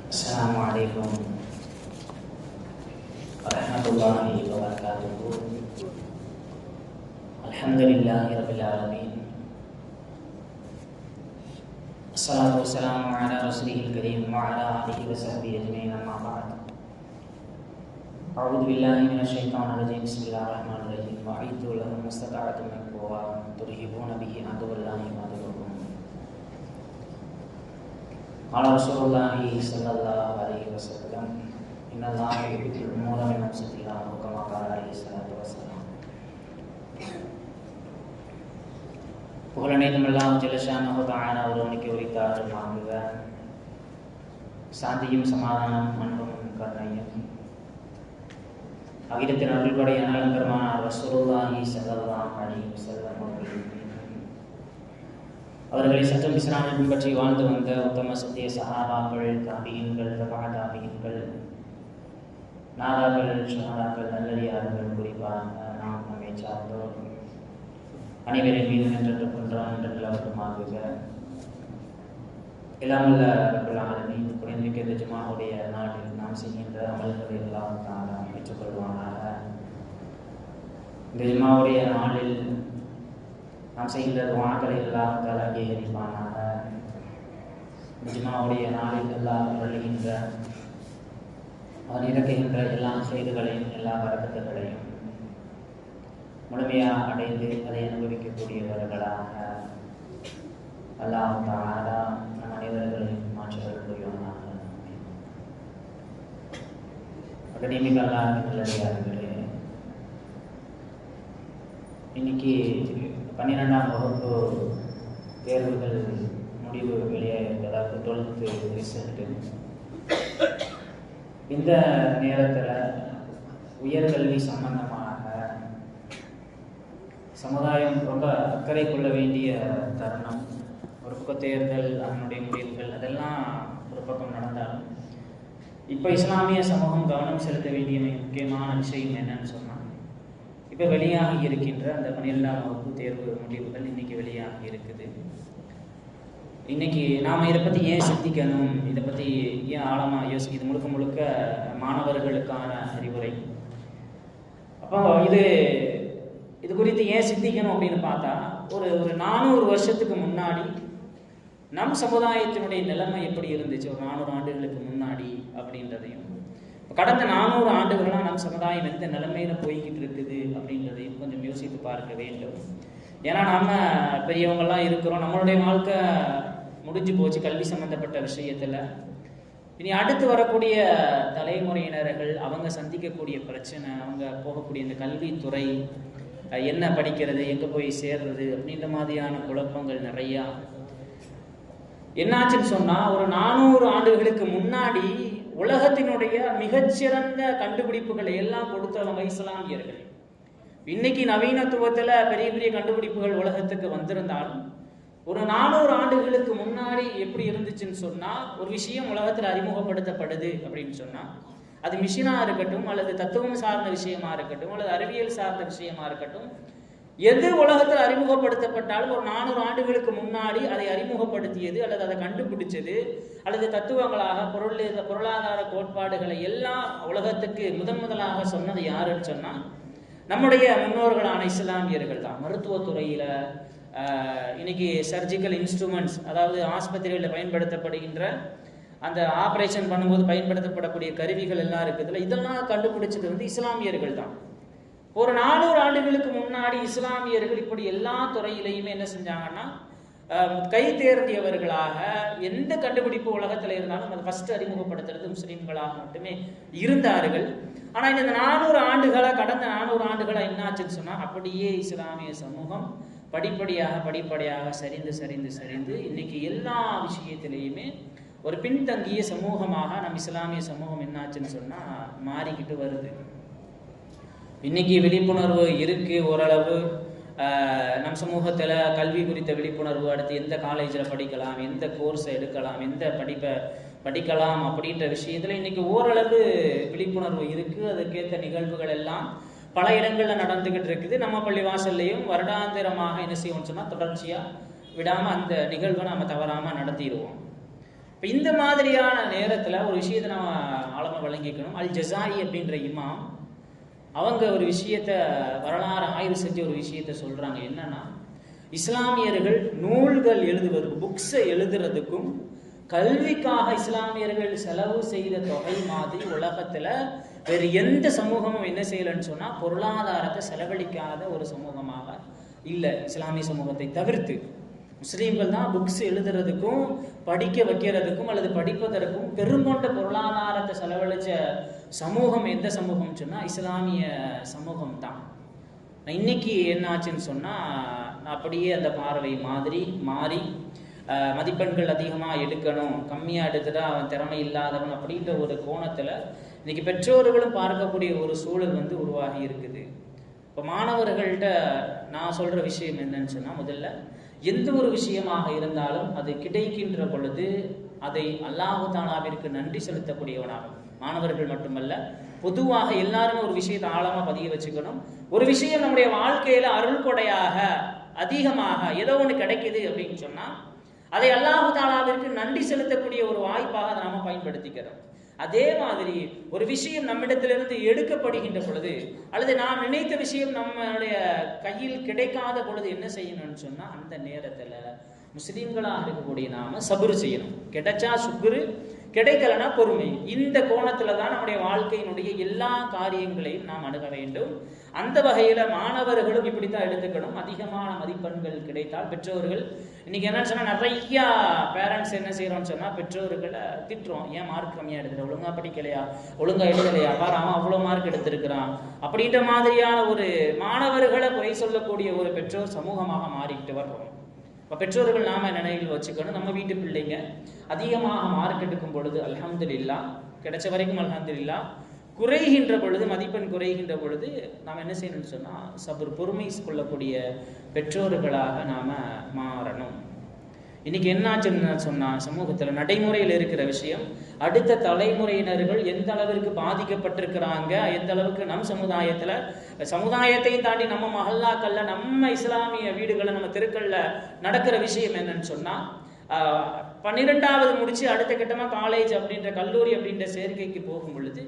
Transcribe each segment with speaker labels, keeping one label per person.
Speaker 1: Assalamualaikum warahmatullahi wabarakatuh. Alhamdulillahirabbil alamin. Assalatu wassalamu ala rasulihil karim wa ala alihi wa sahbihi ajma'in, amma ba'd. A'udzu billahi minasy syaithanir rajim. Bismillahirrahmanirrahim. Wa a'iddu lahum mastata'tum min quwwatin turhibuna bihi aduwwallahi wa aduwwakum. Qala Rasulullah sallallahu alaihi wasallam, innallaha yuhibbul mu'mina min nafsihi wa kama qala alaihi salatu wassalam. புகழனைத்தும் எல்லாம் ஜல்லஷானஹு தஆலா ஒருவனுக்கு உரித்தார்கள் மாங்குக. சாந்தியும் சமாதானம் அன்பும் கருணையும் அகிலத்தின் அருள்படை அனலங்கரமான ரசூலுல்லாஹி ஸல்லல்லாஹு அலைஹி வஸல்லம் அவர்களை சட்டம் இஸ்லாமை பின்பற்றி வாழ்ந்து வந்த உத்தம சத்திய சஹாபாக்கள், தாபியீன்கள், தபா தாபியீன்கள், நாதாக்கள், ஷஹாதாக்கள், நல்லடியார்கள், குறிப்பாக நாம் நம்மை சார்ந்தோர் அனைவரின் மீது நின்று கொன்றான் என்ற நிலவரமாகுக. எல்லாமல்ல ரப்பல் ஆலமீன் புனிதமிக்க இந்த ஜும்ஆவுடைய நாளில் நாம் செய்கின்ற அமல்களை எல்லாம் தானா ஏற்றுக்கொள்வானாக. இந்த ஜும்ஆவுடைய நாளில் நாம் செய்கின்ற துஆக்களை எல்லாம் தானா அங்கீகரிப்பானாக. இந்த ஜும்ஆவுடைய நாளில் எல்லாம் அருளுகின்ற அவன் இறக்குகின்ற எல்லா செய்திகளையும் எல்லா வரக்கத்துகளையும் முழுமையாக அடைந்து அதை அனுபவிக்கக்கூடியவர்களாக அல்லாஹ் தஆலா நம் அனைவர்களையும் மாற்றிகள் புரிவானாக. அகடமிக் அல்லாஹ்வின் நல்லடியார்களே, இன்னைக்கு 12ஆம் வகுப்பு தேர்வுகள் முடிவு வெளியாகிருக்கு. அதாவது 12th ரிசல்ட்டு. இந்த நேரத்தில் உயர்கல்வி சம்பந்தமாக சமுதாயம் ரொம்ப அக்கறை கொள்ள வேண்டிய தருணம். ஒரு பக்கம் தேர்தல், அதனுடைய முடிவுகள் அதெல்லாம் ஒரு பக்கம் நடந்தாலும் இப்போ இஸ்லாமிய சமூகம் கவனம் செலுத்த வேண்டிய முக்கியமான விஷயம் என்னன்னு சொன்னால், இப்போ வெளியாகி இருக்கின்ற அந்த 12ஆம் வகுப்பு தேர்வு முடிவுகள் இன்னைக்கு வெளியாகி இருக்குது. இன்னைக்கு நாம் இதை பற்றி ஏன் சிந்திக்கணும், இதை பற்றி ஏன் ஆழமாக யோசிக்க, இது முழுக்க முழுக்க மாணவர்களுக்கான அறிவுரை. அப்போ இது குறித்து ஏன் சிந்திக்கணும் அப்படின்னு பார்த்தா, ஒரு 400 வருஷத்துக்கு முன்னாடி நம் சமுதாயத்தினுடைய நிலைமை எப்படி இருந்துச்சு, ஒரு 400 ஆண்டுகளுக்கு முன்னாடி அப்படின்றதையும், கடந்த 400 ஆண்டுகளாக நம் சமுதாயம் எந்த நிலைமையில போய்கிட்டு இருக்குது அப்படின்றதையும் கொஞ்சம் யோசித்து பார்க்க வேண்டும். ஏன்னா நம்ம பெரியவங்கெல்லாம் இருக்கிறோம், நம்மளுடைய வாழ்க்கை முடிஞ்சு போச்சு கல்வி சம்பந்தப்பட்ட விஷயத்துல. இனி அடுத்து வரக்கூடிய தலைமுறையினர்கள் அவங்க சந்திக்கக்கூடிய பிரச்சனை, அவங்க போகக்கூடிய இந்த கல்வித்துறை, என்ன படிக்கிறது, எங்கே போய் சேர்றது அப்படின்ற மாதிரியான குழப்பங்கள் நிறையா. என்னாச்சுன்னு சொன்னால், ஒரு 400 ஆண்டுகளுக்கு முன்னாடி உலகத்தினுடைய மிகச்சிறந்த கண்டுபிடிப்புகளை எல்லாம் கொடுத்தவங்க இஸ்லாமியர்கள். இன்னைக்கு நவீனத்துவத்தில் பெரிய பெரிய கண்டுபிடிப்புகள் உலகத்துக்கு வந்திருந்தாலும், ஒரு 400 ஆண்டுகளுக்கு முன்னாடி எப்படி இருந்துச்சுன்னு சொன்னால், ஒரு விஷயம் உலகத்தில் அறிமுகப்படுத்தப்படுது அப்படின்னு சொன்னால், அது மிஷினாக இருக்கட்டும், அல்லது தத்துவம் சார்ந்த விஷயமா இருக்கட்டும், அல்லது அறிவியல் சார்ந்த விஷயமா இருக்கட்டும், எது உலகத்தில் அறிமுகப்படுத்தப்பட்டாலும் ஒரு 400 ஆண்டுகளுக்கு முன்னாடி அதை அறிமுகப்படுத்தியது அல்லது அதை கண்டுபிடிச்சது அல்லது தத்துவங்களாக பொருளாதார கோட்பாடுகளை எல்லாம் உலகத்துக்கு முதலாக சொன்னது யாருன்னு சொன்னால், நம்முடைய முன்னோர்களான இஸ்லாமியர்கள் தான். மருத்துவத்துறையில் இன்னைக்கு சர்ஜிக்கல் இன்ஸ்ட்ருமெண்ட்ஸ், அதாவது ஆஸ்பத்திரிகளில் பயன்படுத்தப்படுகின்ற அந்த ஆப்ரேஷன் பண்ணும்போது பயன்படுத்தப்படக்கூடிய கருவிகள் எல்லாம் இருக்குதுல்ல, இதெல்லாம் கண்டுபிடிச்சது இஸ்லாமியர்கள் தான். ஒரு 400 ஆண்டுகளுக்கு முன்னாடி இஸ்லாமியர்கள் இப்படி எல்லா துறையிலையுமே என்ன செஞ்சாங்கன்னா, கை தேர்ந்தியவர்களாக எந்த கண்டுபிடிப்பு உலகத்தில் இருந்தாலும் அது ஃபர்ஸ்ட் அறிமுகப்படுத்துறது முஸ்லீம்களாக மட்டுமே இருந்தார்கள். ஆனால் இந்த 400 ஆண்டுகளா, கடந்த 400 ஆண்டுகளா என்னாச்சுன்னு சொன்னால், அப்படியே இஸ்லாமிய சமூகம் படிப்படியாக சரிந்து இன்னைக்கு எல்லா விஷயத்திலையுமே ஒரு பின்தங்கிய சமூகமாக நம் இஸ்லாமிய சமூகம் என்னாச்சுன்னு சொன்னால் மாறிக்கிட்டு வருது. இன்னைக்கு விழிப்புணர்வு இருக்கு ஓரளவு. நம் சமூகத்தில் கல்வி குறித்த விழிப்புணர்வு, அடுத்து எந்த காலேஜில் படிக்கலாம், எந்த கோர்ஸை எடுக்கலாம், எந்த படிப்பை படிக்கலாம் அப்படின்ற விஷயத்தில் இன்னைக்கு ஓரளவு விழிப்புணர்வு இருக்கு. அதுக்கேற்ற நிகழ்வுகள் எல்லாம் பல இடங்களில் நடந்துகிட்டு இருக்குது. நம்ம பள்ளிவாசல்லையும் வருடாந்திரமாக என்ன செய்வோம்னு சொன்னால் தொடர்ச்சியாக விடாமல் அந்த நிகழ்வை நம்ம தவறாமல் நடத்திடுவோம். இப்போ இந்த மாதிரியான நேரத்தில் ஒரு விஷயத்தை நம்ம ஆழமாக விளங்கிக்கணும். அல் ஜஸாயி அப்படின்ற இமாம் அவங்க ஒரு விஷயத்த வரலாறு ஆய்வு செஞ்ச ஒரு விஷயத்த சொல்றாங்க. என்னன்னா, இஸ்லாமியர்கள் நூல்கள் எழுதுவதற்கு, புக்ஸை எழுதுறதுக்கும் கல்விக்காக இஸ்லாமியர்கள் செலவு செய்த தொகை மாதிரி உலகத்துல வேறு எந்த சமூகமும் என்ன செய்யலன்னு சொன்னா பொருளாதாரத்தை செலவழிக்காத ஒரு சமூகமாக இல்லை. இஸ்லாமிய சமூகத்தை தவிர்த்து முஸ்லீம்கள் தான் புக்ஸ் எழுதுறதுக்கும் படிக்க வைக்கிறதுக்கும் அல்லது படிப்பதற்கும் பெருங்கொண்ட பொருளாதாரத்தை செலவழிச்ச சமூகம் எந்த சமூகம் சொன்னா இஸ்லாமிய சமூகம் தான். இன்னைக்கு என்ன ஆச்சுன்னு சொன்னா அப்படியே அந்த பார்வை மாறி மதிப்பெண்கள் அதிகமாக எடுக்கணும், கம்மியாக எடுத்துட்டா அவன் திறமை இல்லாதவன் அப்படின்ற ஒரு கோணத்தில் இன்னைக்கு பெற்றோர்களும் பார்க்கக்கூடிய ஒரு சூழல் உருவாகி இருக்குது. இப்போ மாணவர்கள்ட்ட நான் சொல்கிற விஷயம் என்னன்னு சொன்னால், முதல்ல எந்த ஒரு விஷயமாக இருந்தாலும் அது கிடைக்கின்ற பொழுது அதை அல்லாஹ் தஆலாவிற்கு நன்றி செலுத்தக்கூடியவனாகும். மாணவர்கள் மட்டுமல்ல, பொதுவாக எல்லாருமே ஒரு விஷயத்தை ஆழமாக பதிய வச்சுக்கணும். ஒரு விஷயம் நம்முடைய வாழ்க்கையில் அருள் கொடையாக அதிகமாக ஏதோ ஒன்று கிடைக்குது அப்படின்னு சொன்னால் அதை அல்லாஹ் தஆலாவிற்கு நன்றி செலுத்தக்கூடிய ஒரு வாய்ப்பாக அதை நாம பயன்படுத்திக்கிறோம். அதே மாதிரி ஒரு விஷயம் நம்மிடத்திலிருந்து எடுக்கப்படுகின்ற பொழுது அல்லது நாம் நினைத்த விஷயம் நம்மளுடைய கையில் கிடைக்காத பொழுது என்ன செய்யணும்னு சொன்னா அந்த நேரத்துல முஸ்லீம்களாக இருக்கக்கூடிய நாம சபுர் செய்யணும். கிடைச்சா சுக்குரு, கிடைக்கலனா பொறுமை. இந்த கோணத்துல தான் நம்முடைய வாழ்க்கையினுடைய எல்லா காரியங்களையும் நாம் அணுக வேண்டும். அந்த வகையில மாணவர்களும் இப்படித்தான் எடுத்துக்கணும். அதிகமான மதிப்பெண்கள் கிடைத்தால் பெற்றோர்கள் இன்னைக்கு என்னன்னு சொன்னா நிறைய பேரண்ட்ஸ் என்ன செய்யறோம்னு சொன்னா பெற்றோர்களை திட்டுறோம். ஏன் மார்க் கம்மியா எடுத்துற, ஒழுங்கா படிக்கலையா, ஒழுங்கா எழுதலையா, பாரு அவன் அவ்வளவு மார்க் எடுத்திருக்கிறான் அப்படின்ற மாதிரியான ஒரு மாணவர்களை குறை சொல்லக்கூடிய ஒரு பெற்றோர் சமூகமாக மாறிக்கிட்டு வர்றோம். இப்போ பெற்றோர்கள் நாம நினைவில் வச்சுக்கணும், நம்ம வீட்டு பிள்ளைங்க அதிகமாக மார்க் எடுக்கும் பொழுது அல்ஹம்துலில்லாஹ், கிடைச்ச வரைக்கும் அல்ஹம்துலில்லாஹ், குறைகின்ற பொழுது மதிப்பெண் குறைகின்ற பொழுது நாம் என்ன செய்யணும்னு சொன்னால் சபர், பொறுமை கொள்ளக்கூடிய பெற்றோர்களாக நாம் மாறணும். இன்னைக்கு என்னாச்சுன்னு சொன்னால் சமூகத்தில் நடைமுறையில் இருக்கிற விஷயம், அடுத்த தலைமுறையினர்கள் எந்த அளவிற்கு பாதிக்கப்பட்டிருக்கிறாங்க, எந்த அளவுக்கு நம் சமுதாயத்தையும் தாண்டி நம்ம மஹல்லாக்கள்ல, நம்ம இஸ்லாமிய வீடுகளை, நம்ம தெருக்கள்ல நடக்கிற விஷயம் என்னன்னு சொன்னால் 12வது முடிச்சு அடுத்த கட்டமாக காலேஜ் அப்படின்ற கல்லூரி அப்படின்ற சேர்க்கைக்கு போகும் பொழுது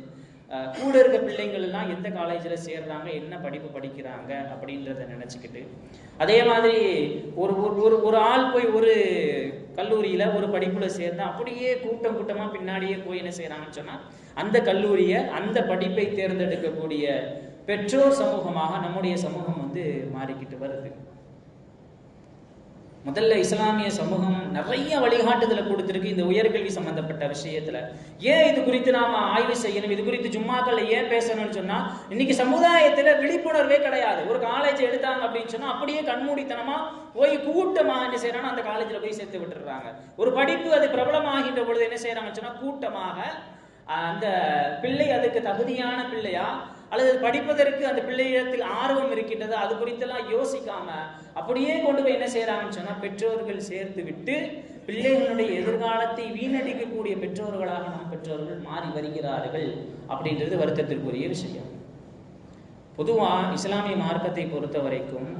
Speaker 1: கூட இருக்க பிள்ளைங்கள் எல்லாம் எந்த காலேஜில் சேர்றாங்க, என்ன படிப்பு படிக்கிறாங்க அப்படின்றத நினச்சிக்கிட்டு, அதே மாதிரி ஒரு ஆள் போய் ஒரு கல்லூரியில் ஒரு படிப்பில் சேர்ந்தா அப்படியே கூட்டமாக பின்னாடியே போய் என்ன செய்கிறாங்கன்னு சொன்னால் அந்த கல்லூரியை, அந்த படிப்பை தேர்ந்தெடுக்கக்கூடிய பெற்றோர் சமூகமாக நம்முடைய சமூகம் மாறிக்கிட்டு வருது. முதல்ல இஸ்லாமிய சமூகம் நிறைய வழிகாட்டுதலை கொடுத்திருக்கு இந்த உயர்கல்வி சம்பந்தப்பட்ட விஷயத்துல. ஏன் இது குறித்து நாம ஆய்வு செய்யணும், இது குறித்து ஜும்மாக்கள்ல ஏன் பேசணும்னு சொன்னா, இன்னைக்கு சமுதாயத்துல விழிப்புணர்வே கிடையாது. ஒரு காலேஜ் எடுத்தாங்க அப்படின்னு சொன்னா அப்படியே கண்மூடித்தனமா போய் கூட்டமா என்ன செய்யறாங்க, அந்த காலேஜ்ல போய் சேர்த்து விட்டுறாங்க. ஒரு படிப்பு அது பிரபலமாகின்ற பொழுது என்ன செய்யறாங்கன்னு சொன்னா கூட்டமாக அந்த பிள்ளை அதுக்கு தகுதியான பிள்ளையா அல்லது படிப்பதற்கு அந்த பிள்ளையிடத்தில் ஆர்வம் இருக்கின்றது, அது குறித்தெல்லாம் யோசிக்காம அப்படியே கொண்டு போய் என்ன செய்யறாங்கன்னு சொன்னா பெற்றோர்கள் சேர்த்து விட்டு பிள்ளைகளுடைய எதிர்காலத்தை வீணடிக்கக்கூடிய பெற்றோர்களாக நம் பெற்றோர்கள் மாறி வருகிறார்கள் அப்படின்றது வருத்தத்திற்குரிய விஷயம். பொதுவா இஸ்லாமிய மார்க்கத்தை பொறுத்த வரைக்கும்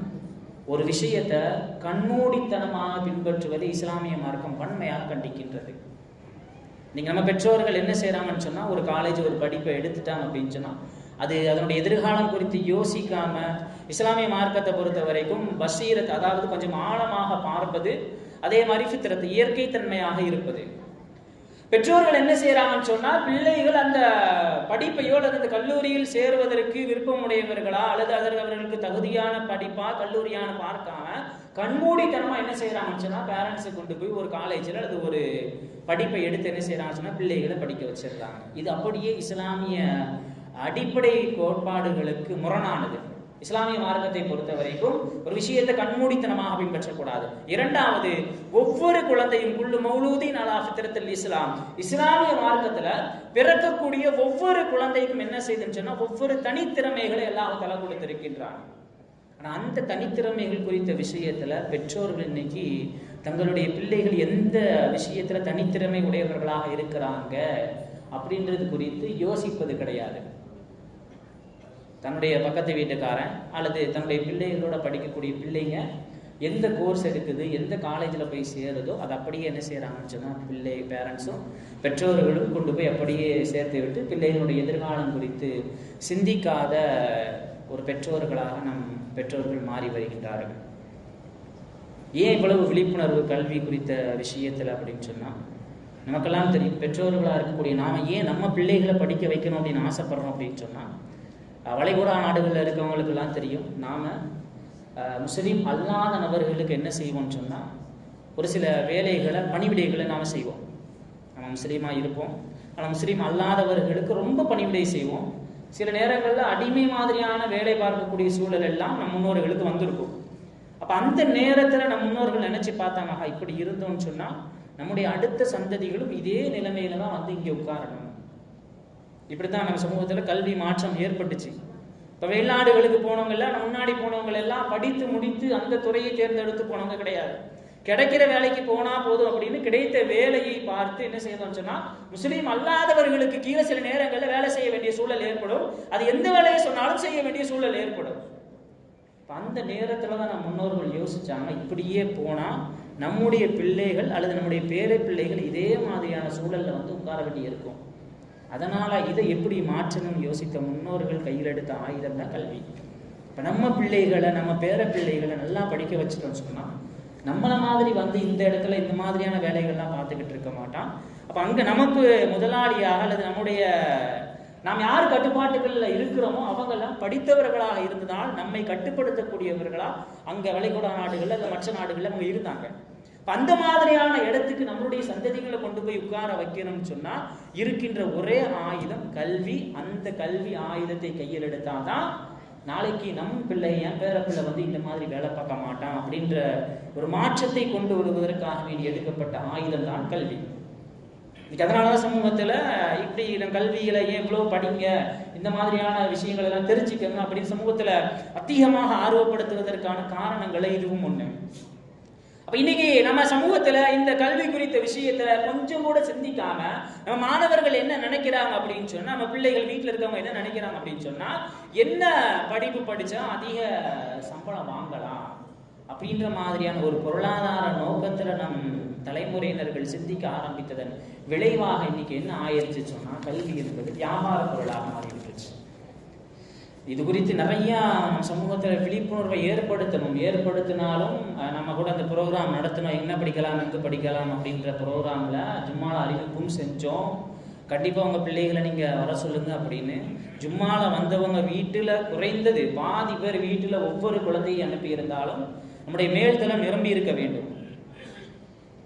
Speaker 1: ஒரு விஷயத்தை கண்மூடித்தனமாக பின்பற்றுவதை இஸ்லாமிய மார்க்கம் வன்மையாக கண்டிக்கின்றது. நீங்க நம்ம பெற்றோர்கள் என்ன செய்யறாங்கன்னு சொன்னா ஒரு காலேஜ் ஒரு படிப்பை எடுத்துட்டாங்க அப்படின்னு சொன்னா அது அதனுடைய எதிர்காலம் குறித்து யோசிக்காம இஸ்லாமிய மார்க்கத்தை பொறுத்த வரைக்கும் பஷீரத், அதாவது கொஞ்சம் ஆழமாக பார்ப்பது, அதே மாதிரி ஃபித்ரத், இயற்கை தன்மையாக இருப்பது. பெற்றோர்கள் என்ன செய்யறாங்கன்னு சொன்னா பிள்ளைகள் அந்த படிப்பையோ அல்லது அந்த கல்லூரியில் சேருவதற்கு விருப்பமுடையவர்களா அல்லது அதற்கு அவர்களுக்கு தகுதியான படிப்பா கல்லூரியான பார்க்காம கண்மூடித்தனமா என்ன செய்யறாங்கன்னு சொன்னா பேரண்ட்ஸை கொண்டு போய் ஒரு காலேஜில் அல்லது ஒரு படிப்பை எடுத்து என்ன செய்யறாங்கன்னு சொன்னா பிள்ளைகளை படிக்க வச்சிருக்காங்க. இது அப்படியே இஸ்லாமிய அடிப்படை கோட்பாடுகளுக்கு முரணானது. இஸ்லாமிய மார்க்கத்தை பொறுத்த வரைக்கும் ஒரு விஷயத்தை கண்மூடித்தனமாக பின்பற்றக்கூடாது. இரண்டாவது, ஒவ்வொரு குழந்தையும் குல்லு மௌலூதின் அலா ஃபித்ரத்தில் இஸ்லாம், இஸ்லாமிய மார்க்கத்துல பிறக்கக்கூடிய ஒவ்வொரு குழந்தைக்கும் என்ன செய்யுதுன்னு சொன்னா ஒவ்வொரு தனித்திறமைகளை அல்லாஹ் தஆலா கொடுத்திருக்கின்றான். ஆனா அந்த தனித்திறமைகள் குறித்த விஷயத்துல பெற்றோர்கள் இன்னைக்கு தங்களுடைய பிள்ளைகள் எந்த விஷயத்துல தனித்திறமை உடையவர்களாக இருக்கிறாங்க அப்படின்றது குறித்து யோசிப்பது கிடையாது. தன்னுடைய பக்கத்து வீட்டுக்காரன் அல்லது தன்னுடைய பிள்ளைகளோட படிக்கக்கூடிய பிள்ளைங்க எந்த கோர்ஸ் எடுக்குது, எந்த காலேஜில் போய் சேருதோ அது அப்படியே என்ன செய்கிறாங்கன்னு சொன்னால் பேரண்ட்ஸும் பெற்றோர்களும் கொண்டு போய் அப்படியே சேர்த்து விட்டு பிள்ளைகளுடைய எதிர்காலம் குறித்து சிந்திக்காத ஒரு பெற்றோர்களாக நம் பெற்றோர்கள் மாறி வருகின்றார்கள். ஏன் இவ்வளவு விழிப்புணர்வு கல்வி குறித்த விஷயத்தில் அப்படின்னு சொன்னால், நமக்கெல்லாம் தெரியும் பெற்றோர்களாக இருக்கக்கூடிய நாம் ஏன் நம்ம பிள்ளைகளை படிக்க வைக்கணும் அப்படின்னு ஆசைப்படுறோம் அப்படின்னு சொன்னால், வளைகுடா நாடுகளில் இருக்கவங்களுக்கெல்லாம் தெரியும் நாம் முஸ்லீம் அல்லாத நபர்களுக்கு என்ன செய்வோம்னு சொன்னால் ஒரு சில வேலைகளை பணிவிடைகளை நாம் செய்வோம். நம்ம முஸ்லீமாக இருப்போம், ஆனால் முஸ்லீம் அல்லாதவர்களுக்கு ரொம்ப பணிவிடை செய்வோம். சில நேரங்களில் அடிமை மாதிரியான வேலை பார்க்கக்கூடிய சூழல் எல்லாம் நம் முன்னோர்களுக்கு வந்திருக்கும். அப்போ அந்த நேரத்தில் நம் முன்னோர்கள் நினச்சி பார்த்தாங்க, இப்படி இருந்தோம்னு சொன்னால் நம்முடைய அடுத்த சந்ததிகளும் இதே நிலைமையில தான் வந்து இங்கே உட்காரணும். இப்படித்தான் நம்ம சமூகத்தில் கல்வி மாற்றம் ஏற்பட்டுச்சு. இப்போ வெளிநாடுகளுக்கு போனவங்கெல்லாம் முன்னாடி போனவங்க எல்லாம் படித்து முடித்து அந்த துறையை தேர்ந்தெடுத்து போனவங்க கிடையாது. கிடைக்கிற வேலைக்கு போனா போதும் அப்படின்னு கிடைத்த வேலையை பார்த்து என்ன செய்யணும்னு சொன்னா, முஸ்லீம் அல்லாதவர்களுக்கு கீழே சில நேரங்களில் வேலை செய்ய வேண்டிய சூழல் ஏற்படும். அது எந்த வேலையை சொன்னாலும் செய்ய வேண்டிய சூழல் ஏற்படும். அந்த நேரத்துல தான் நம்ம முன்னோர்கள் யோசிச்சாங்க, இப்படியே போனா நம்முடைய பிள்ளைகள் அல்லது நம்முடைய பேர பிள்ளைகள் இதே மாதிரியான சூழல்ல வந்து உட்கார வேண்டி இருக்கும். அதனால இதை எப்படி மாற்றணும்னு யோசித்த முன்னோர்கள் கையில் எடுத்த ஆயுதம் தான் கல்வி. இப்போ நம்ம பிள்ளைகளை நம்ம பேர பிள்ளைகளை நல்லா படிக்க வச்சுட்டோம்னு சொன்னா நம்மளை மாதிரி வந்து இந்த இடத்துல இந்த மாதிரியான வேலைகள்லாம் பார்த்துக்கிட்டு இருக்க மாட்டான். அப்போ அங்கே நமக்கு முதலாளியாக அல்லது நம்முடைய நாம் யார் கட்டுப்பாட்டுகளில் இருக்கிறோமோ அவங்கெல்லாம் படித்தவர்களாக இருந்ததால் நம்மை கட்டுப்படுத்தக்கூடியவர்களா அங்கே வளைகுடா நாடுகளில் அல்லது மற்ற நாடுகளில் அவங்க இருந்தாங்க. அந்த மாதிரியான இடத்துக்கு நம்மளுடைய சந்ததிகளை கொண்டு போய் உட்கார வைக்கணும்னு சொன்னா இருக்கின்ற ஒரே ஆயுதம் கல்வி. அந்த கல்வி ஆயுதத்தை கையில் எடுத்தாதான் நாளைக்கு நம் பிள்ளை என் பேர பிள்ளை வந்து இந்த மாதிரி வேலை பார்க்க மாட்டான் அப்படின்ற ஒரு மாற்றத்தை கொண்டு வருவதற்காக வேண்டி எடுக்கப்பட்ட ஆயுதம் தான் கல்வி. அதனாலதான் சமூகத்துல இப்படி கல்வியில ஏன் இவ்வளவு படிங்க, இந்த மாதிரியான விஷயங்கள் எல்லாம் தெரிஞ்சுக்கணும் அப்படின்னு சமூகத்துல அதிகமாக ஆர்வப்படுத்துவதற்கான காரணங்களை இதுவும் ஒண்ணு. அப்ப இன்னைக்கு நம்ம சமூகத்துல இந்த கல்வி குறித்த விஷயத்துல கொஞ்சம் கூட சிந்திக்காம நம்ம மாணவர்கள் என்ன நினைக்கிறாங்க அப்படின்னு சொன்னா, நம்ம பிள்ளைகள் வீட்டுல இருக்கவங்க என்ன நினைக்கிறாங்க அப்படின்னு சொன்னா, என்ன படிப்பு படிச்சா அதிக சம்பளம் வாங்கலாம் அப்படின்ற மாதிரியான ஒரு பொருளாதார நோக்கத்துல நம் தலைமுறையினர்கள் சிந்திக்க ஆரம்பித்ததன் விளைவாக இன்னைக்கு என்ன ஆயிடுச்சு சொன்னா, கல்வி என்பது வியாபார பொருளாக மாறிவிட்டுச்சு. இது குறித்து நிறைய சமூகத்தில் விழிப்புணர்வை ஏற்படுத்தினாலும் நம்ம கூட அந்த ப்ரோக்ராம் நடத்தணும், என்ன படிக்கலாம் எங்கே படிக்கலாம் அப்படின்ற ப்ரோக்ராமில் ஜும்மால அறிவிப்பும் செஞ்சோம். கண்டிப்பாக உங்கள் பிள்ளைகளை நீங்கள் வர சொல்லுங்க அப்படின்னு. ஜும்மால வந்தவங்க வீட்டில் குறைந்தது பாதி பேர் வீட்டில் ஒவ்வொரு குழந்தையை அனுப்பியிருந்தாலும் நம்முடைய மேல்தளம் நிரம்பி இருக்க வேண்டும்.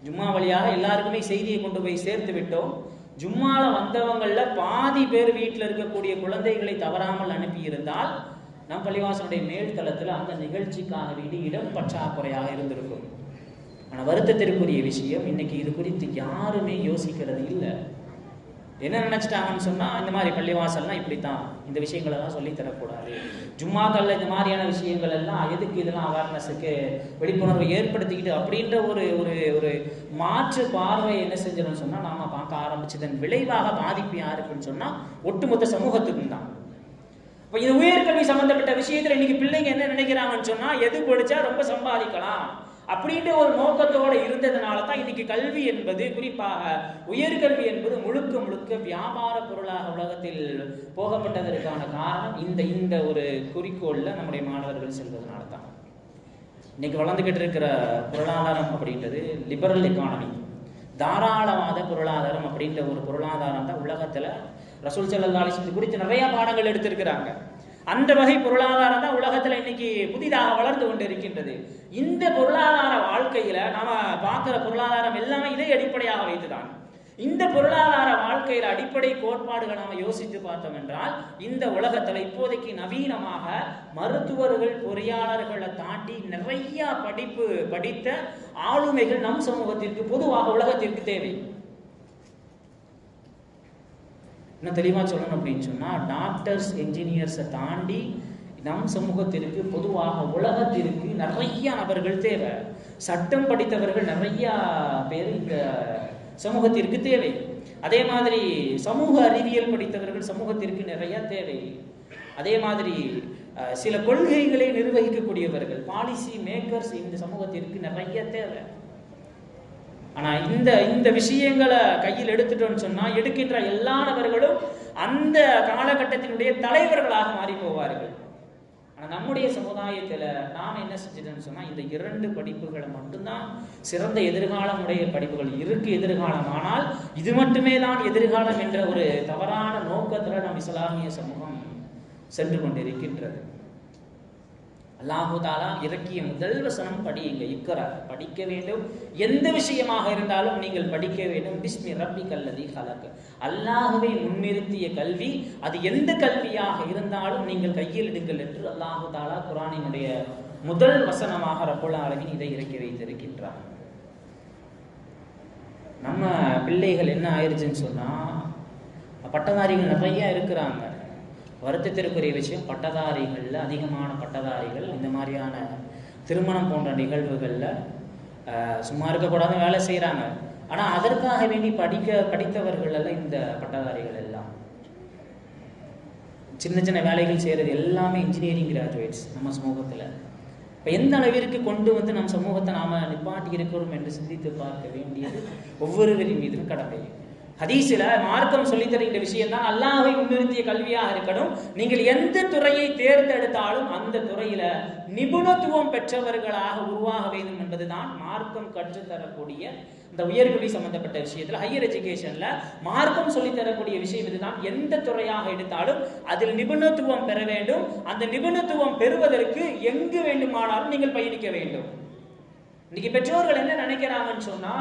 Speaker 1: ஜும்மா வழியாக எல்லாருக்குமே செய்தியை கொண்டு போய் சேர்த்து விட்டோம். ஜும்மால வந்தவங்கள பாதி பேர் வீட்டில் இருக்கக்கூடிய குழந்தைகளை தவறாமல் அனுப்பி இருந்தால் நம் பள்ளிவாசனுடைய மேல்தளத்தில் அந்த நிகழ்ச்சிக்காக வேண்டி இடம் பற்றாக்குறையாக இருந்திருக்கும். ஆனால் வருத்தத்திற்குரிய விஷயம் இன்னைக்கு இது குறித்து யாருமே யோசிக்கிறது இல்லை. என்ன நினைச்சிட்டாங்கன்னு சொன்னா, இந்த மாதிரி பள்ளிவாசல்லாம் இப்படித்தான், இந்த விஷயங்களை எல்லாம் சொல்லி தரக்கூடாது, ஜும்மாக்கள்ல இந்த மாதிரியான விஷயங்கள் எல்லாம் எதுக்கு, இதெல்லாம் அவேர்னஸுக்கு விழிப்புணர்வு ஏற்படுத்திக்கிட்டு அப்படின்ற ஒரு ஒரு ஒரு மாற்று பார்வை என்ன செஞ்சோம்னு சொன்னா நாம பார்க்க ஆரம்பிச்சதன் விளைவாக பாதிப்பு யாருக்குன்னு சொன்னா ஒட்டுமொத்த சமூகத்துக்கும் தான். இப்போ இந்த உயர்கல்வி சம்பந்தப்பட்ட விஷயத்துல இன்னைக்கு பிள்ளைங்க என்ன நினைக்கிறாங்கன்னு சொன்னா, எது படிச்சா ரொம்ப சம்பாதிக்கலாம் அப்படின்ற ஒரு நோக்கத்தோடு இருந்ததுனால தான் இன்னைக்கு கல்வி என்பது, குறிப்பாக உயர்கல்வி என்பது முழுக்க முழுக்க வியாபார பொருளாக உலகத்தில் போகப்பட்டதற்கான காரணம் இந்த ஒரு குறிக்கோள்ல நம்முடைய மாணவர்கள் செல்வதனால தான். இன்னைக்கு வளர்ந்துகிட்டு இருக்கிற பொருளாதாரம் அப்படின்றது லிபரல் எக்கானமி, தாராளவாத பொருளாதாரம் அப்படின்ற ஒரு பொருளாதாரம் தான் உலகத்துல ரசூல் ஸல்லல்லாஹு அலைஹி வஸல்லம் குறித்து நிறைய பாடங்கள் எடுத்திருக்கிறாங்க. அந்த வகை பொருளாதாரம் தான் உலகத்துல இன்னைக்கு புதிதாக வளர்ந்து கொண்டு இருக்கின்றது. இந்த பொருளாதார வாழ்க்கையில நாம பார்க்கிற பொருளாதாரம் எல்லாமே இதை அடிப்படையாக வைத்துதான். இந்த பொருளாதார வாழ்க்கையில அடிப்படை கோட்பாடுகளை நாம யோசித்து பார்த்தோம் என்றால், இந்த உலகத்துல இப்போதைக்கு நவீனமாக மருத்துவர்கள் பொறியாளர்களை தாண்டி நிறைய படிப்பு படித்த ஆளுமைகள் நம் சமூகத்திற்கு பொதுவாக உலகத்திற்கு தேவை. இன்னும் தெளிவாக சொல்லணும் அப்படின்னு சொன்னால், டாக்டர்ஸ் என்ஜினியர்ஸை தாண்டி நம் சமூகத்திற்கு பொதுவாக உலகத்திற்கு நிறைய நபர்கள் தேவை. சட்டம் படித்தவர்கள் நிறைய பேர் இந்த சமூகத்திற்கு தேவை. அதே மாதிரி சமூக அறிவியல் படித்தவர்கள் சமூகத்திற்கு நிறைய தேவை. அதே மாதிரி சில கொள்கைகளை நிர்வகிக்கக்கூடியவர்கள், பாலிசி மேக்கர்ஸ் இந்த சமூகத்திற்கு நிறைய தேவை. ஆனா இந்த விஷயங்களை கையில் எடுத்துட்டோம்னு சொன்னா எடுக்கின்ற எல்லா நபர்களும் அந்த காலகட்டத்தினுடைய தலைவர்களாக மாறி போவார்கள். ஆனா நம்முடைய சமுதாயத்துல நாம் என்ன செஞ்சிட்டோம்னு சொன்னா இந்த 2 படிப்புகளை மட்டும்தான் சிறந்த எதிர்காலமுடைய படிப்புகள் இருக்கு எதிர்காலம். ஆனால் இது மட்டுமே தான் எதிர்காலம் என்ற ஒரு தவறான நோக்கத்துல நம் இஸ்லாமிய சமூகம் சென்று கொண்டிருக்கின்றது. அல்லாஹு தாலா இறக்கிய முதல் வசனம் படியுங்க, இக்ரா, படிக்க வேண்டும். எந்த விஷயமாக இருந்தாலும் நீங்கள் படிக்க வேண்டும். பிஸ்மி ரப்பிக்கல்லதி ஹலக், அல்லாஹுவை முன்னிறுத்திய கல்வி, அது எந்த கல்வியாக இருந்தாலும் நீங்கள் கையில் எடுங்கள் என்று அல்லாஹு தாலா குர்ஆனினுடைய முதல் வசனமாக ரப்புல் ஆலமீன் இதை இறக்கி வைத்திருக்கின்றார். நம்ம பிள்ளைகள் என்ன ஆயிடுச்சுன்னு சொன்னா, பட்டதாரிகள் நிறைய இருக்கிறாங்க. வருத்தத்திற்குரிய விஷயம், பட்டதாரிகளில் அதிகமான பட்டதாரிகள் இந்த மாதிரியான திருமணம் போன்ற நிகழ்வுகளில் சும்மா இருக்கக்கூடாது வேலை செய்கிறாங்க. ஆனால் அதற்காக வேண்டி படித்தவர்கள் எல்லாம் இந்த பட்டதாரிகள் எல்லாம் சின்ன சின்ன வேலைகள் செய்கிறது எல்லாமே இன்ஜினியரிங் கிராஜுவேட்ஸ் நம்ம சமூகத்தில். இப்போ எந்த அளவிற்கு கொண்டு வந்து நம் சமூகத்தை நாம் நிப்பாட்டி இருக்கிறோம் என்று சிந்தித்து பார்க்க வேண்டியது ஒவ்வொருவரின் மீதும் கடமை. ஹதீஸில் மார்க்கம் சொல்லித்தருகின்ற விஷயம் தான் அல்லாஹ்வை முன்னிறுத்திய கல்வியாக இருக்கணும். நீங்கள் எந்த துறையை தேர்ந்தெடுத்தாலும் அந்த துறையில நிபுணத்துவம் பெற்றவர்களாக உருவாக வேண்டும் என்பதுதான் மார்க்கம் கற்றுத்தரக்கூடிய இந்த உயர்கல்வி சம்பந்தப்பட்ட விஷயத்துல, ஹையர் எஜுகேஷன்ல மார்க்கம் சொல்லித்தரக்கூடிய விஷயம் இதுதான். எந்த துறையாக எடுத்தாலும் அதில் நிபுணத்துவம் பெற வேண்டும். அந்த நிபுணத்துவம் பெறுவதற்கு எங்கு வேண்டுமானாலும் நீங்கள் பயணிக்க வேண்டும். இன்னைக்கு பெற்றோர்கள் என்ன நினைக்கிறாங்கன்னு சொன்னா,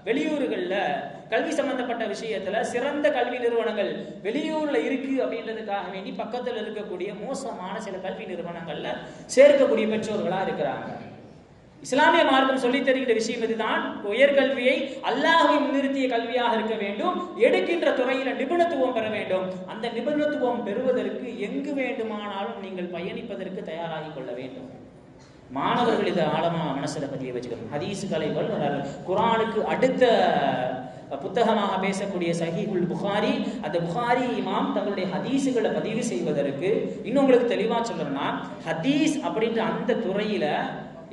Speaker 1: வெளியூர்கள்ல கல்வி சம்பந்தப்பட்ட விஷயத்துல சிறந்த கல்வி நிறுவனங்கள் வெளியூர்ல இருக்கு அப்படின்றதுக்காக வேண்டி பக்கத்தில் இருக்கக்கூடிய மோசமான சில கல்வி நிறுவனங்கள்ல சேர்க்கக்கூடிய பெற்றோர்களா இருக்கிறாங்க. இஸ்லாமிய மார்க்கம் சொல்லித் தருகிற விஷயம் இதுதான். உயர்கல்வியை அல்லாஹ்வை முன்னிறுத்திய கல்வியாக இருக்க வேண்டும். எடுக்கின்ற துறையில நிபுணத்துவம் பெற வேண்டும். அந்த நிபுணத்துவம் பெறுவதற்கு எங்கு வேண்டுமானாலும் நீங்கள் பயணிப்பதற்கு தயாராகி கொள்ள வேண்டும். மாணவர்கள் இதை ஆழமா மனசுல பதிய வச்சுக்கணும். ஹதீஸுகளை குர்ஆனுக்கு அடுத்த புத்தகமாக பேசக்கூடிய சஹீஹுல் புகாரி, அந்த புகாரி இமாம் தங்களுடைய ஹதீஸுகளை பதிவு செய்வதற்கு இன்னும் உங்களுக்கு தெளிவா சொல்லணும்னா, ஹதீஸ் அப்படின்ற அந்த துறையில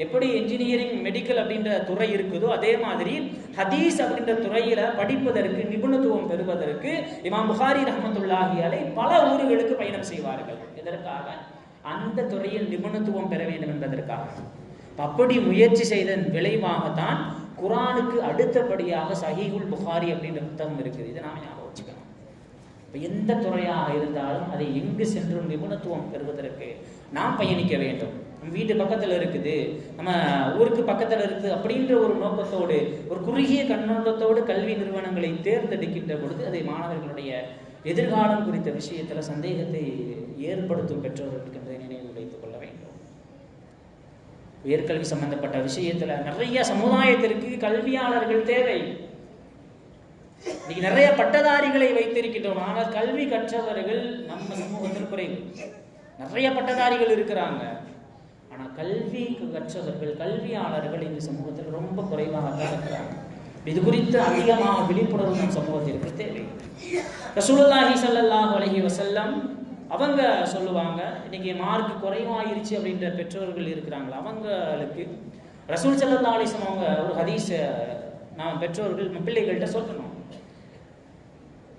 Speaker 1: எப்படி இன்ஜினியரிங் மெடிக்கல் அப்படின்ற துறை இருக்குதோ அதே மாதிரி ஹதீஸ் அப்படின்ற துறையில படிப்பதற்கு நிபுணத்துவம் பெறுவதற்கு இமாம் புகாரி ரஹ்மத்துல்லாஹி அலைஹி பல ஊர்களுக்கு பயணம் செய்வார்கள். எதற்காக? அந்த துறையில் நிபுணத்துவம் பெற வேண்டும் என்பதற்காக. அப்படி முயற்சி செய்த விளைவாகத்தான் குர்ஆனுக்கு அடுத்தபடியாக சஹீஹுல் புகாரி அப்படின்ற புத்தகம் இருக்குது. இதை நாம ஞாபகம் வச்சுக்கணும். இப்போ எந்த துறையாக இருந்தாலும் அதை எங்கு சென்றும் நிபுணத்துவம் பெறுவதற்கு நாம் பயணிக்க வேண்டும். நம்ம வீட்டு பக்கத்தில் இருக்குது, நம்ம ஊருக்கு பக்கத்தில் இருக்குது அப்படின்ற ஒரு நோக்கத்தோடு, ஒரு குறுகிய கண்ணோட்டத்தோடு கல்வி நிறுவனங்களை தேர்ந்தெடுக்கின்ற பொழுது அதை மாணவர்களுடைய எதிர்காலம் குறித்த விஷயத்துல சந்தேகத்தை ஏற்படுத்தும் பெற்றோர்களுக்கு என்பதை நினைவில் வைத்துக் கொள்ள வேண்டும். உயர்கல்வி சம்பந்தப்பட்ட விஷயத்துல நிறைய சமுதாயத்திற்கு கல்வியாளர்கள் தேவை. இன்னைக்கு நிறைய பட்டதாரிகளை வைத்திருக்கின்றோம், ஆனால் கல்வி கற்றவர்கள் நம்ம சமூகத்தில் குறைவு. நிறைய பட்டதாரிகள் இருக்கிறாங்க, ஆனா கல்வி கற்றவர்கள் கல்வியாளர்கள் இந்த சமூகத்தில் ரொம்ப குறைவாக தான் இருக்கிறாங்க. இது குறித்து அதிகமாக விழிப்புணர்வு நம் சமூகத்திற்கு தேவை. ரசூலுல்லாஹி ஸல்லல்லாஹு அலைஹி வஸல்லம் அவங்க சொல்லுவாங்க, இன்னைக்கு மார்க் குறைவாயிருச்சு அப்படின்ற பெற்றோர்கள் இருக்கிறாங்களா, அவங்களுக்கு ரசூல் ஸல்லல்லாஹு அலைஹி வஸல்லம் அவங்க ஒரு ஹதீஸ் நாம் பெற்றோர்கள் பிள்ளைகள்கிட்ட சொல்லணும்.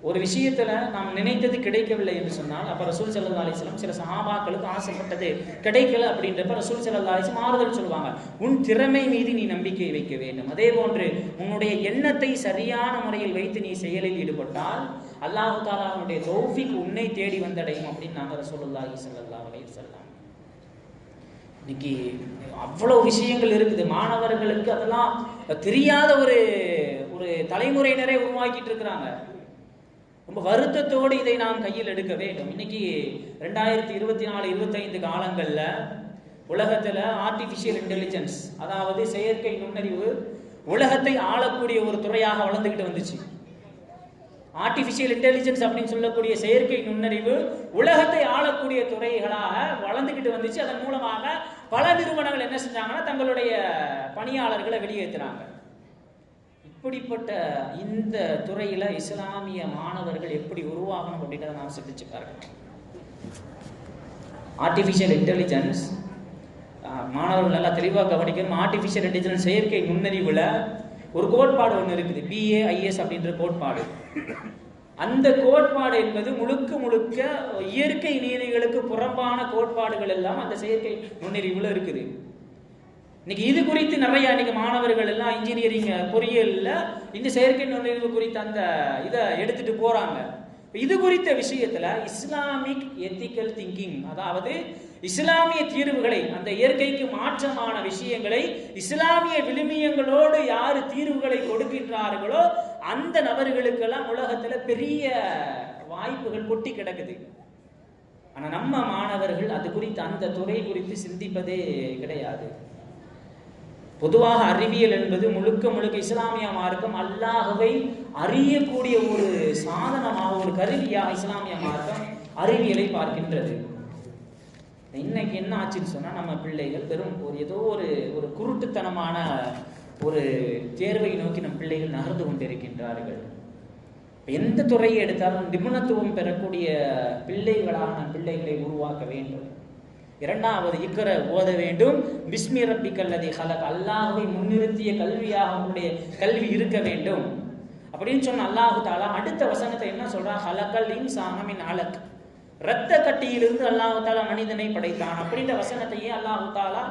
Speaker 1: ஒரு விஷயத்துல நாம் நினைத்தது கிடைக்கவில்லை என்று சொன்னால் அப்ப ரசூல் ஸல்லல்லாஹு அலைஹி வஸல்லம் சில சஹாபாக்களுக்கு ஆசைப்பட்டது கிடைக்கல அப்படின்றப்ப ரசூல் ஸல்லல்லாஹு அலைஹி வஸல்லம் ஆறுதல் சொல்லுவாங்க, உன் திறமை மீது நீ நம்பிக்கை வைக்க வேண்டும். அதே போன்று உன்னுடைய எண்ணத்தை சரியான முறையில் வைத்து நீ செயலில் ஈடுபட்டால் அல்லாஹ் தஆலா அவனுடைய தௌஃபீக் உன்னை தேடி வந்தடையும் அப்படின்னு நாங்கள் ரசூலுல்லாஹி ஸல்லல்லாஹு அலைஹி வஸல்லம். இன்னைக்கு அவ்வளவு விஷயங்கள் இருக்குது, மாணவர்களுக்கு அதெல்லாம் தெரியாத ஒரு தலைமுறையினரே உருவாக்கிட்டு இருக்கிறாங்க. ரொம்ப வருத்தத்தோடு இதை நாம் கையில் எடுக்க வேண்டும். இன்னைக்கு 2024-25 காலங்கள்ல உலகத்துல ஆர்டிபிஷியல் இன்டெலிஜென்ஸ், அதாவது செயற்கை நுண்ணறிவு உலகத்தை ஆளக்கூடிய ஒரு துறையாக வளர்ந்துகிட்டு வந்துச்சு. ஆர்டிபிஷியல் இன்டெலிஜென்ஸ் அப்படின்னு சொல்லக்கூடிய செயற்கை நுண்ணறிவு உலகத்தை ஆளக்கூடிய துறைகளாக வளர்ந்துகிட்டு வந்துச்சு. அதன் மூலமாக பல நிறுவனங்கள் என்ன செஞ்சாங்கன்னா தங்களுடைய பணியாளர்களை வெளியேற்றுறாங்க. இப்படிப்பட்ட இந்த துறையில இஸ்லாமிய மாணவர்கள் எப்படி உருவாகணும் அப்படின்றத நாம் சிந்திச்சு பார்க்கணும். ஆர்டிஃபிஷியல் இன்டெலிஜென்ஸ், மாணவர்கள் நல்லா தெளிவாக கவனிக்கணும். ஆர்டிஃபிஷியல் இன்டெலிஜென்ஸ் செயற்கை நுண்ணறிவில் ஒரு கோட்பாடு ஒன்று இருக்குது, BAIS அப்படின்ற கோட்பாடு. அந்த கோட்பாடு என்பது முழுக்க முழுக்க இயற்கை நீதிகளுக்கு புறம்பான கோட்பாடுகள் எல்லாம் அந்த செயற்கை நுண்ணறிவுல இருக்குது. இன்னைக்கு இது குறித்து நிறைய இன்னைக்கு மாணவர்கள் எல்லாம் இன்ஜினியரிங் பொறியியல்ல இந்த செயற்கை நுண்ணறிவு குறித்த அந்த இதை எடுத்துட்டு போறாங்க. இது குறித்த விஷயத்துல இஸ்லாமிக் எத்திக்கல் திங்கிங், அதாவது இஸ்லாமிய தீர்வுகளை, அந்த இயற்கைக்கு மாற்றமான விஷயங்களை இஸ்லாமிய விழுமியங்களோடு யாரு தீர்வுகளை கொடுக்கின்றார்களோ அந்த நபர்களுக்கெல்லாம் உலகத்துல பெரிய வாய்ப்புகள் கொட்டி கிடக்குது. ஆனா நம்ம மாணவர்கள் அது குறித்து, அந்த துறை குறித்து சிந்திப்பதே கிடையாது. பொதுவாக அறிவியல் என்பது முழுக்க முழுக்க இஸ்லாமிய மார்க்கம் அல்லாஹ்வை அறியக்கூடிய ஒரு சாதனமாக, ஒரு கருவியாக இஸ்லாமிய மார்க்கம் அறிவியலை பார்க்கின்றது. இன்னைக்கு என்ன ஆச்சுன்னு சொன்னா, நம்ம பிள்ளைகள் வெறும் ஏதோ ஒரு குருட்டுத்தனமான ஒரு தேர்வை நோக்கி நம் பிள்ளைகள் நகர்ந்து கொண்டிருக்கின்றார்கள். எந்த துறையை எடுத்தாலும் நிபுணத்துவம் பெறக்கூடிய பிள்ளைகளாக நம் பிள்ளைகளை உருவாக்க வேண்டும். இரண்டாவது, இக்ர ஓத வேண்டும், பிஸ்மி ரப்பிக்கல்லதி ஹலக், அல்லாஹ்வை முன்னிறுத்திய கல்வியாக உங்களுடைய கல்வி இருக்க வேண்டும் அப்படின்னு சொன்ன அல்லாஹு தாலா அடுத்த வசனத்தை என்ன சொல்றான், ஹலக்கல் இன்சான மின் அலக், இரத்த கட்டியிலிருந்து அல்லாஹு தாலா மனிதனை படைத்தான் அப்படின்ற வசனத்தையே அல்லாஹு தாலா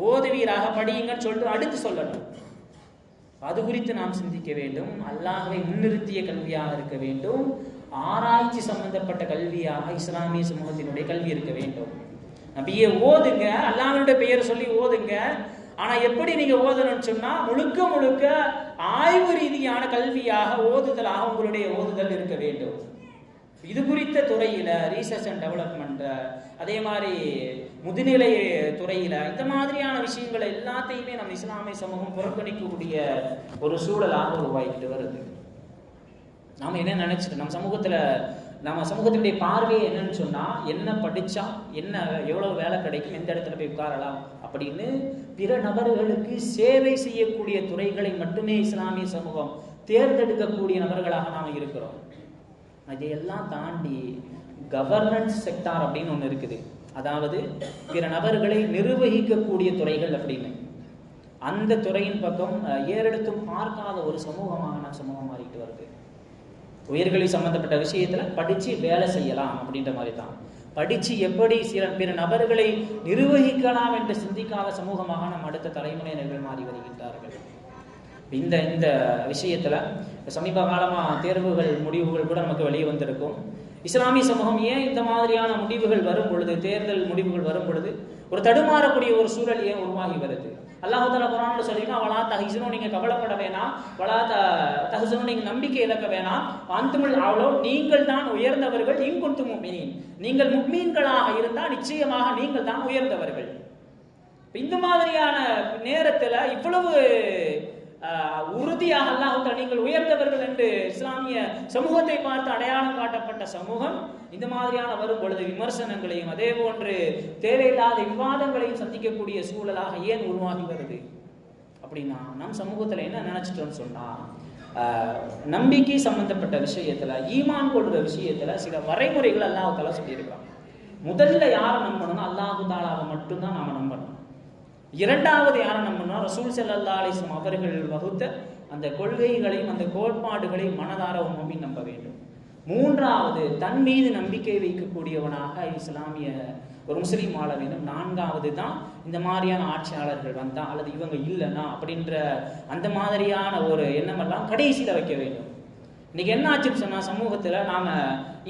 Speaker 1: ஓதுவீராக படியுங்கன்னு சொல்லிட்டு அடுத்து சொல்லணும். அது குறித்து நாம் சிந்திக்க வேண்டும். அல்லாஹ்வை முன்னிறுத்திய கல்வியாக இருக்க வேண்டும். ஆராய்ச்சி சம்பந்தப்பட்ட கல்வியாக இஸ்லாமிய சமூகத்தினுடைய கல்வி இருக்க வேண்டும். நபியே ஓதுங்க, அல்லாஹ்வுடைய பெயர் சொல்லி ஓதுங்க. ஆனா எப்படி நீங்க ஓதணும்னு சொன்னா முழுக்க முழுக்க ஆய்வு ரீதியான கல்வியாக, ஓதுதலாக உங்களுடைய ஓதுதல் இருக்க வேண்டும். இது குறித்த துறையில ரீசர்ச் அண்ட் டெவலப்மெண்ட், அதே மாதிரி முதுநிலை துறையில இந்த மாதிரியான விஷயங்களை எல்லாத்தையுமே நம்ம இஸ்லாமிய சமூகம் புறக்கணிக்கக்கூடிய ஒரு சூழலாக உருவாக்கிட்டு வருது. நாம என்ன நினைச்சிட்டு நம்ம சமூகத்தினுடைய பார்வை என்னன்னு சொன்னா, என்ன படிச்சா என்ன எவ்வளவு வேலை கிடைக்கும், எந்த இடத்துல போய் உட்காரலாம் அப்படின்னு பிற நபர்களுக்கு சேவை செய்யக்கூடிய துறைகளை மட்டுமே இஸ்லாமிய சமூகம் தேர்ந்தெடுக்கக்கூடிய நபர்களாக நாம் இருக்கிறோம். அதையெல்லாம் தாண்டி கவர்னன்ஸ் செக்டார் அப்படின்னு ஒன்று இருக்குது, அதாவது பிற நபர்களை நிர்வகிக்கக்கூடிய துறைகள் அப்படின்னு. அந்த துறையின் பக்கம் ஏறெடுத்தும் பார்க்காத ஒரு சமூகமாக நம் சமூகம் மாறிட்டு வருது. உயர்கல்வி சம்பந்தப்பட்ட விஷயத்துல படிச்சு வேலை செய்யலாம் அப்படின்ற மாதிரி தான், படிச்சு எப்படி பிற நபர்களை நிர்வகிக்கலாம் என்று சிந்திக்காத சமூகமாக நம் அடுத்த தலைமுறையினர்கள் மாறி வருகின்றார்கள். இந்த விஷயத்துல சமீப காலமா தேர்வுகள் முடிவுகள் கூட நமக்கு வெளியே வந்திருக்கும். இஸ்லாமிய சமூகம் ஏன் இந்த மாதிரியான முடிவுகள் வரும் பொழுது, தேர்தல் முடிவுகள் வரும் பொழுது ஒரு தடுமாறக்கூடிய ஒரு சூழல் ஏன் உருவாகி வருது? அல்லாஹ் தஆலா குர்ஆன்ல சொல்லினா, வலா தஹ்ஸனு, நீங்க கவலைப்பட வேணாம், வலா தஹ்ஸனு, நீங்க நம்பிக்கை இழக்க வேணாம், அன்துமுல் அவ்லோ, நீங்கள் தான் உயர்ந்தவர்கள், இன் குன்தும் முஃமினீன், நீங்கள் முஃமின்களாக இருந்தால் நிச்சயமாக நீங்கள் தான் உயர்ந்தவர்கள். இந்த மாதிரியான நேரத்துல இவ்வளவு உறுதியாக அல்லாஹ் தஆலா நீங்கள் உயர்ந்தவர்கள் என்று இஸ்லாமிய சமூகத்தை பார்த்து அடையாளம் காட்டப்பட்ட சமூகம் இந்த மாதிரியான வரும் பொழுது விமர்சனங்களையும் அதே போன்று தேவையில்லாத விவாதங்களையும் சந்திக்கக்கூடிய சூழலாக ஏன் உருவாகி வருது அப்படின்னா, நம் சமூகத்துல என்ன நினைச்சிட்டோம்னு சொன்னா, நம்பிக்கை சம்பந்தப்பட்ட விஷயத்துல, ஈமான் கொள்ற விஷயத்துல சில வரைமுறைகள் அல்லாஹ் தஆலா சொல்லியிருக்கான். முதல்ல யாரை நம்பணும்னா அல்லாஹ் தஆலாவை மட்டும்தான் நாம நம்பணும். இரண்டாவது யாரை நம்பணும்னா ரசூல் ஸல்லல்லாஹு அலைஹி வஸல்லம் அவர்கள் வகுத்த அந்த கொள்கைகளையும் அந்த கோட்பாடுகளையும் மனதார முஃமின் நம்ப வேண்டும். மூன்றாவது தன் மீது நம்பிக்கை வைக்கக்கூடியவனாக இஸ்லாமிய ஒரு முஸ்லீம் ஆள வேண்டும். நான்காவது தான் இந்த மாதிரியான ஆட்சியாளர்கள் வந்தா அல்லது இவங்க இல்லைன்னா அப்படின்ற அந்த மாதிரியான ஒரு எண்ணமெல்லாம் கடைசியில வைக்க வேண்டும். இன்னைக்கு என்ன ஆச்சுன்னு சொன்னா, சமூகத்துல நாம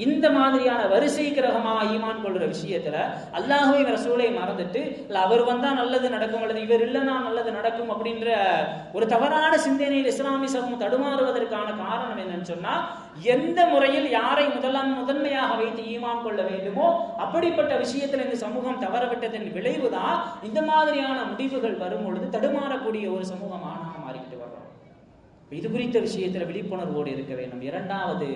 Speaker 1: இந்த மாதிரியான வரிசை கிரகமாக ஈமான் கொள்ற விஷயத்துல அல்லாஹ்வை ரசூலை மறந்துட்டு, இல்ல அவர் வந்தா நல்லது நடக்கும் அல்லது இவர் இல்லைன்னா நல்லது நடக்கும் அப்படின்ற ஒரு தவறான சிந்தனையில் இஸ்லாமிய சமூகம் தடுமாறுவதற்கான காரணம் என்னன்னு சொன்னா, எந்த முறையில் யாரை முதன்மையாக வைத்து ஈமான் கொள்ள வேண்டுமோ அப்படிப்பட்ட விஷயத்துல இந்த சமூகம் தவறவிட்டதன் விளைவுதான் இந்த மாதிரியான முடிவுகள் வரும் பொழுது தடுமாறக்கூடிய ஒரு சமூகமாக நாம் மாறிக்கிட்டு வர்றோம். இது குறித்த விஷயத்தில் விழிப்புணர்வோடு இருக்க வேண்டும். இரண்டாவது,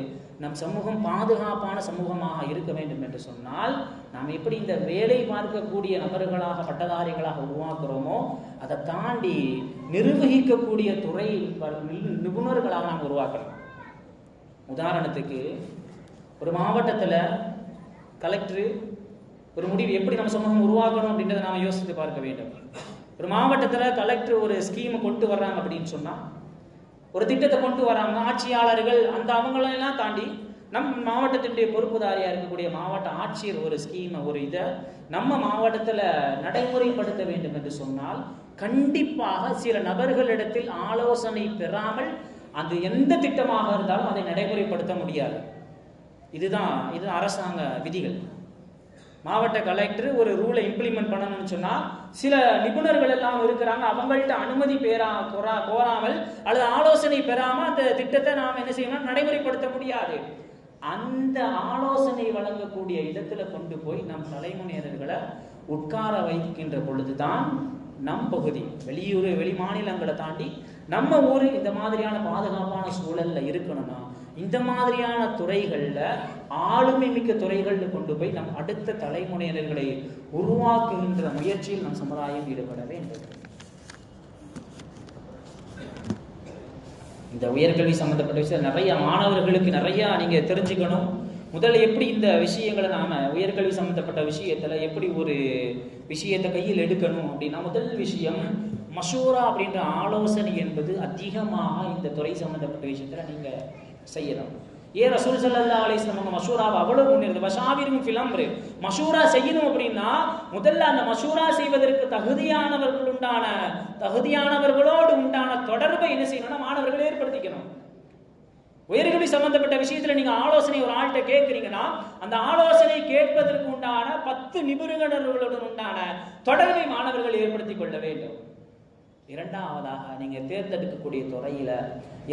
Speaker 1: நம் சமூகம் பாதுகாப்பான சமூகமாக இருக்க வேண்டும் என்று சொன்னால், நாம் எப்படி இந்த வேலை பார்க்கக்கூடிய நபர்களாக பட்டதாரிகளாக உருவாக்குறோமோ அதை தாண்டி நிர்வகிக்கக்கூடிய துறை நிபுணர்களாக நாம் உருவாக்கணும். உதாரணத்துக்கு, ஒரு மாவட்டத்தில் கலெக்டரு ஒரு முடிவு எப்படி நம்ம சமூகம் உருவாக்கணும் அப்படின்றத நாம யோசித்து பார்க்க வேண்டும். ஒரு மாவட்டத்தில் கலெக்டர் ஒரு ஸ்கீமை கொண்டு வர்றாங்க அப்படின்னு சொன்னா, ஒரு திட்டத்தை கொண்டு வராங்க, ஆட்சியாளர்கள் அந்த அவங்களெல்லாம் தாண்டி நம் மாவட்டத்தினுடைய பொறுப்புதாரியா இருக்கக்கூடிய மாவட்ட ஆட்சியர் ஒரு ஸ்கீமை ஒரு இதை நம்ம மாவட்டத்தில் நடைமுறைப்படுத்த வேண்டும் என்று சொன்னால் கண்டிப்பாக சில நபர்களிடத்தில் ஆலோசனை பெறாமல் அது எந்த திட்டமாக இருந்தாலும் அதை நடைமுறைப்படுத்த முடியாது. இது அரசாங்க விதிகள். மாவட்ட கலெக்டர் ஒரு ரூலை இம்ப்ளிமெண்ட் பண்ணணும்னு சொன்னா சில நிபுணர்கள் எல்லாம் இருக்கிறாங்க, அவங்கள்ட்ட அனுமதி கோராமல் அல்லது ஆலோசனை பெறாம அந்த திட்டத்தை நாம் என்ன செய்யணும், நடைமுறைப்படுத்த முடியாது. அந்த ஆலோசனை வழங்கக்கூடிய இடத்துல கொண்டு போய் நம் தலைமுறையினர்களை உட்கார வைக்கின்ற பொழுதுதான் நம் பகுதி வெளி மாநிலங்களை தாண்டி நம்ம ஊர் இந்த மாதிரியான பாதுகாப்பான சூழல்ல இருக்கணும்னா இந்த மாதிரியான துறைகள்ல ஆளுமை மிக்க துறைகள்ல கொண்டு போய் நம் அடுத்த தலைமுறையினர்களை உருவாக்குகின்ற முயற்சியில் நம் சமுதாயம் ஈடுபட வேண்டும். இந்த உயர்கல்வி சம்பந்தப்பட்ட விஷயம் நிறைய மாணவர்களுக்கு நிறைய நீங்க தெரிஞ்சுக்கணும். முதல்ல எப்படி இந்த விஷயங்களை நாம உயர்கல்வி சம்பந்தப்பட்ட விஷயத்துல எப்படி ஒரு விஷயத்தை கையில் எடுக்கணும் அப்படின்னா, முதல் விஷயம் மஷூரா அப்படின்ற ஆலோசனை என்பது அதிகமாக இந்த துறை சம்பந்தப்பட்ட விஷயத்துல நீங்க செய்யணும். ஏன் ரசூல் ஸல்லல்லாஹு அலைஹி வஸல்லம் மஷூராவை அவ்வளவு முன்னிறுத்து வஷாவிரும் ஃபில் அம்ர், மஷூரா செய்யணும் அப்படின்னா முதல்ல அந்த மஷூரா செய்வதற்கு தகுதியானவர்களோடு உண்டான தொடர்பை என்ன செய்யணும்னா மாணவர்கள் ஏற்படுத்திக்கணும். உயர்கல்வி சம்பந்தப்பட்ட விஷயத்துல நீங்க ஆலோசனை ஒரு ஆள்கிட்ட கேட்கிறீங்கன்னா அந்த ஆலோசனை கேட்பதற்கு உண்டான 10 நிபுணர்களுடன் உண்டான தொடர்பை மாணவர்கள் ஏற்படுத்திக் கொள்ள வேண்டும். இரண்டாவதாக நீங்க தேர்ந்தெடுக்கக்கூடிய துறையில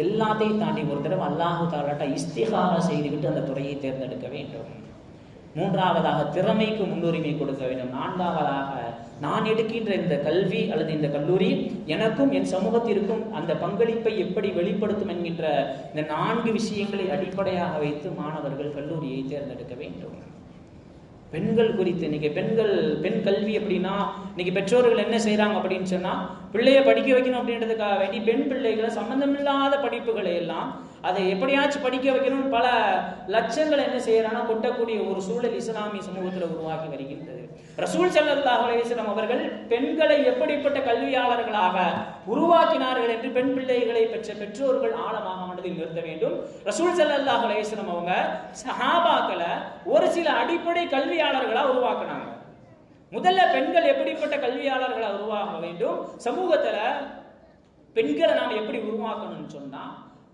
Speaker 1: எல்லாத்தையும் தாண்டி ஒரு தடவை அல்லாஹு தஆலாட்ட இஸ்திகாரா செய்துவிட்டு அந்த துறையை தேர்ந்தெடுக்க வேண்டும். மூன்றாவதாக திறமைக்கு முன்னுரிமை கொடுக்க வேண்டும். நான்காவதாக நான் எடுக்கின்ற இந்த கல்வி அல்லது இந்த கல்லூரி எனக்கும் என் சமூகத்திற்கும் அந்த பங்களிப்பை எப்படி வெளிப்படுத்தும் என்கின்ற இந்த 4 விஷயங்களை அடிப்படையாக வைத்து மாணவர்கள் கல்லூரியை தேர்ந்தெடுக்க வேண்டும். பெண்கள் குறித்து இன்னைக்கு பெண் கல்வி அப்படின்னா இன்னைக்கு பெற்றோர்கள் என்ன செய்யறாங்க அப்படின்னு சொன்னா, பிள்ளைய படிக்க வைக்கணும் அப்படின்றதுக்காக வேண்டி பெண் பிள்ளைகளை சம்பந்தமில்லாத படிப்புகளை எல்லாம் அதை எப்படியாச்சும் படிக்க வைக்கணும் பல லட்சங்கள் என்ன செய்யறாங்கன்னா கொட்டக்கூடிய ஒரு சூழல் இஸ்லாமிய சமூகத்தில் உருவாக்கி வருகின்றது. ரசூல் ஸல்லல்லாஹு அலைஹி வஸல்லம் அவர்கள் பெண்களை எப்படிப்பட்ட கல்வியாளர்களாக உருவாக்கினார்கள் என்று பெண் பிள்ளைகளை பெற்ற பெற்றோர்கள் ஆழமாக மனதில் நிறுத்த வேண்டும். ரசூல் ஸல்லல்லாஹு அலைஹி வஸல்லம் அவங்க சஹாபாக்களை ஒரு சில அடிப்படை கல்வியாளர்களா உருவாக்குனாங்க. முதல்ல பெண்கள் எப்படிப்பட்ட கல்வியாளர்களா உருவாக வேண்டும், சமூகத்துல பெண்களை நாம் எப்படி உருவாக்கணும்னு சொன்னா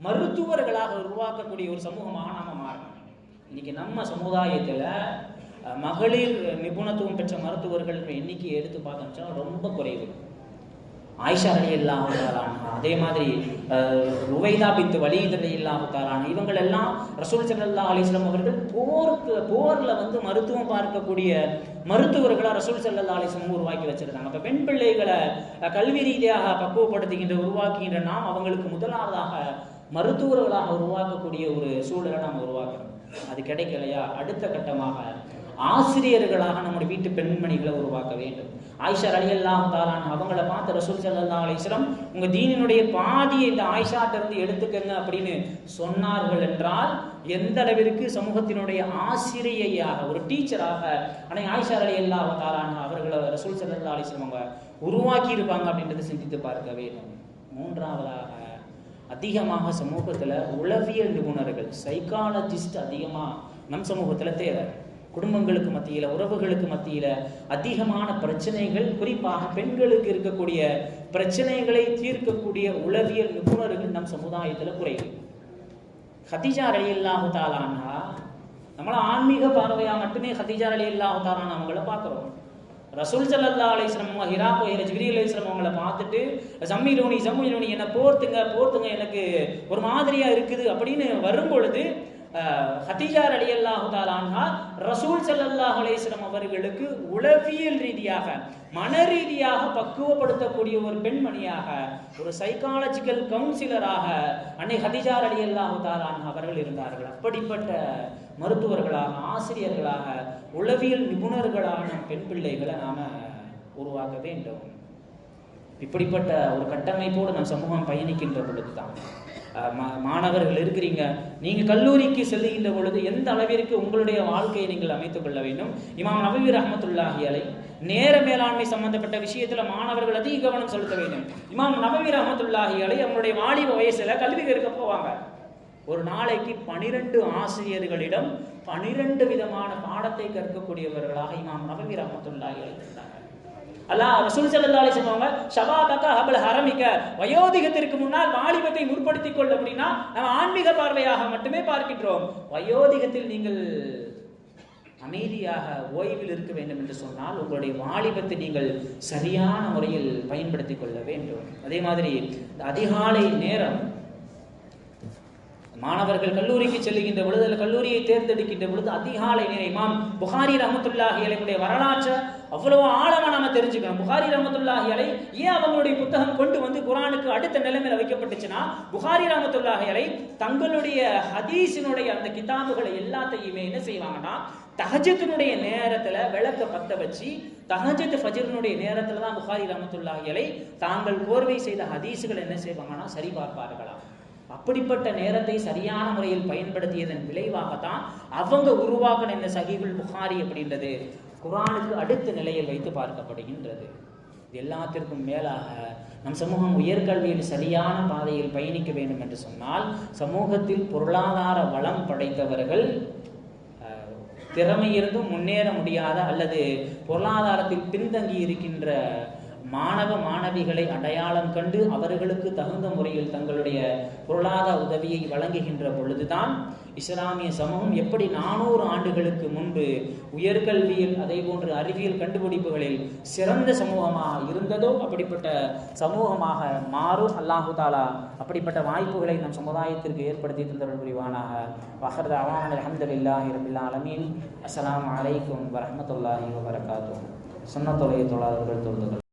Speaker 1: மருத்துவர்களாக உருவாக்கக்கூடிய ஒரு சமூகமாக நாம மாறணும். இன்னைக்கு நம்ம சமுதாயத்துல மகளிர் நிபுணத்துவம் பெற்ற மருத்துவர்கள் எண்ணிக்கையை எடுத்து பார்த்தோம்னா ரொம்ப குறைவு. ஆயிஷா ரலியல்லாஹு தஆலா அன்ஹா, அதே மாதிரி ருவைதா பின்த் வலீத் ரலியல்லாஹு தஆலா அன்ஹா, இவங்க எல்லாம் ரசூல் ஸல்லல்லாஹு அலைஹி வஸல்லம் அவர்கள் போர்ல வந்து மருத்துவம் பார்க்கக்கூடிய மருத்துவர்களா ரசூல் ஸல்லல்லாஹு அலைஹி வஸல்லம் உருவாக்கி வச்சிருந்தாங்க. அப்ப பெண் பிள்ளைகளை கல்வி ரீதியாக பக்குவப்படுத்துகின்ற உருவாக்குகின்ற நாம் அவங்களுக்கு முதலாவதாக மருத்துவர்களாக உருவாக்கக்கூடிய ஒரு சூழலை நாம் உருவாக்கணும். அது கிடைக்கலையா, அடுத்த கட்டமாக ஆசிரியர்களாக நம்முடைய வீட்டு பெண்மணிகளை உருவாக்க வேண்டும். ஆயிஷா ரலியல்லாஹு தஆலா அவங்கள பார்த்து ரசூல் ஸல்லல்லாஹு அலைஹி வஸல்லம் உங்க தீனினுடைய பாதியை இந்த ஆயிஷாட்ட இருந்து எடுத்துக்கங்க அப்படின்னு சொன்னார்கள் என்றால் எந்த அளவிற்கு சமூகத்தினுடைய ஆசிரியையாக ஒரு டீச்சராக அன்னை ஆயிஷா ரலியல்லாஹு தஆலா அவர்களை ரசூல் ஸல்லல்லாஹு அலைஹி வஸல்லம் அவங்க உருவாக்கி இருப்பாங்க அப்படின்றத சிந்தித்து பார்க்க வேண்டும். மூன்றாவதாக அதிகமாக சமூகத்துல உளவியல் நிபுணர்கள் சைக்காலஜிஸ்ட் அதிகமா நம் சமூகத்துல தேவை. குடும்பங்களுக்கு மத்தியில உறவுகளுக்கு மத்தியில அதிகமான பிரச்சனைகள், குறிப்பாக பெண்களுக்கு இருக்கக்கூடிய பிரச்சனைகளை தீர்க்கக்கூடிய உளவியல் நிபுணர்கள் நம் சமுதாயத்துல குறைவு. ஹதீஜா ரலியல்லாஹு தஆலா அன்ஹா, நம்மள ஆன்மீக பார்வையா மட்டுமே ஹதீஜா ரலியல்லாஹு தஆலா அவங்கள பார்க்கிறோம். ரசூல் ஸல்லல்லாஹு அலைஹி வஸல்லம் ஹிரா போயிற ஜிப்ரீல் அலைஹிஸ்ஸலாம் அவங்கள பார்த்துட்டு ஜம்மிலூனி என்ன போர்த்துங்க எனக்கு ஒரு மாதிரியா இருக்குது அப்படின்னு வரும் பொழுது ஹதீஜா ரலியல்லாஹு தஆலா அன்ஹா ரசூல் ஸல்லல்லாஹு அலைஹி வஸல்லம் அவர்களுக்கு உளவியல் ரீதியாக மன ரீதியாக பக்குவப்படுத்தக்கூடிய ஒரு பெண்மணியாக ஒரு சைக்காலஜிக்கல் கவுன்சிலராக அன்னை ஹதீஜா ரலியல்லாஹு தஆலா அன்ஹா அவர்கள் இருந்தார்கள். அப்படிப்பட்ட மருத்துவர்களாக, ஆசிரியர்களாக, உளவியல் நிபுணர்களான பெண் பிள்ளைகளை நாம உருவாக்க வேண்டும். இப்படிப்பட்ட ஒரு கட்டமைப்போடு நம் சமூகம் பயணிக்கின்ற பொழுதுதான் மாணவர்கள் இருக்கிறீங்க, நீங்கள் கல்லூரிக்கு செல்லுகின்ற பொழுது எந்த அளவிற்கு உங்களுடைய வாழ்க்கையை நீங்கள் அமைத்துக் கொள்ள வேண்டும். இமாம் நவவி ரஹ்மத்துல்லாஹி அலைஹி நேர மேலாண்மை சம்பந்தப்பட்ட விஷயத்தில் மாணவர்கள் அதிக கவனம் செலுத்த வேண்டும். இமாம் நவவி ரஹ்மத்துல்லாஹி அலைஹி அவங்களுடைய வாலிப வயசுல கல்வி கற்க போவாங்க. ஒரு நாளைக்கு 12 ஆசிரியர்களிடம் 12 விதமான பாடத்தை கற்கக்கூடியவர்களாக இமாம் நவவி ரஹ்மத்துல்லாஹி அலைஹி இருந்தாங்க. அல்லாஹ் ரசூல் ஸல்லல்லாஹு அலைஹி வஸல்லம் அவங்க ஷபாபக ஹபல் ஹரமிக, வயோதிகத்திற்கு முன்னால் வாலிபத்தை முற்படுத்திக் கொள்ள அப்படின்னா நம்ம ஆன்மீக பார்வையாக மட்டுமே பார்க்கின்றோம். வயோதிகத்தில் நீங்கள் அமைதியாக ஓய்வில் இருக்க வேண்டும் என்று சொன்னால் உங்களுடைய வாலிபத்தை நீங்கள் சரியான முறையில் பயன்படுத்திக் கொள்ள வேண்டும். அதே மாதிரி அதிகாலை நேரம் மாணவர்கள் கல்லூரிக்கு செல்லுகின்ற பொழுது, கல்லூரியை தேர்ந்தெடுக்கின்ற பொழுது அதிகாலை நேரம் இமாம் புகாரி ரஹ்மத்துல்லாஹி அலைஹி வரலாற்றை அவ்வளவு ஆழமா நாம தெரிஞ்சுக்கணும். புகாரி ரஹ்மத்துல்லாஹி அலைஹி ஏன் அவங்களுடைய புத்தகம் கொண்டு வந்து குர்ஆனுக்கு அடுத்த நிலைமையில வைக்கப்பட்டுச்சுன்னா, புகாரி ரஹ்மத்துல்லாஹி அலைஹி தங்களுடைய ஹதீஸினுடைய அந்த கிதாபுகளை எல்லாத்தையுமே என்ன செய்வாங்கன்னா, தஹஜ்ஜுடைய நேரத்துல விளக்க பத்த வச்சு தஹஜ்ஜுத் ஃபஜ்ருடைய நேரத்துல தான் புகாரி ரஹ்மத்துல்லாஹி அலைஹி தாங்கள் கோர்வை செய்த ஹதீஸுகள் என்ன செய்வாங்கன்னா சரி பார்ப்பார்களாம். அப்படிப்பட்ட நேரத்தை சரியான முறையில் பயன்படுத்தியதன் விளைவாகத்தான் அவங்க உருவாக்கின இந்த சஹீஹுல் புகாரி அப்படின்றது குர்ஆனுக்கு அடுத்த நிலையில் வைத்து பார்க்கப்படுகின்றது. இது எல்லாத்திற்கும் மேலாக நம் சமூகம் உயர்கல்வியில் சரியான பாதையில் பயணிக்க வேண்டும் என்று சொன்னால், சமூகத்தில் பொருளாதார வளம் படைத்தவர்கள் திறமை இருந்தும் முன்னேற முடியாத அல்லது பொருளாதாரத்தில் பின்தங்கி இருக்கின்ற மாணவ மாணவிகளை அடையாளம் கண்டு அவர்களுக்கு தகுந்த முறையில் தங்களுடைய பொருளாதார உதவியை வழங்குகின்ற பொழுதுதான் இஸ்லாமிய சமூகம் எப்படி 400 ஆண்டுகளுக்கு முன்பு உயர்கல்வியில் அதே போன்று அறிவியல் கண்டுபிடிப்புகளில் சிறந்த சமூகமாக இருந்ததோ அப்படிப்பட்ட சமூகமாக மாறும். அல்லாஹு தாலா அப்படிப்பட்ட வாய்ப்புகளை நம் சமுதாயத்திற்கு ஏற்படுத்தி தந்தவர்கள் புரிவானாக. வஹர் தஅவானா அல்ஹம்துலில்லாஹி ரப்பில் ஆலமீன். அஸ்ஸலாமு அலைக்கும் வரஹ்மத்துல்லாஹி வபரகாத்துஹு. சுன்னத்துடைய தொழாதவர்கள் தொழுதுகள்.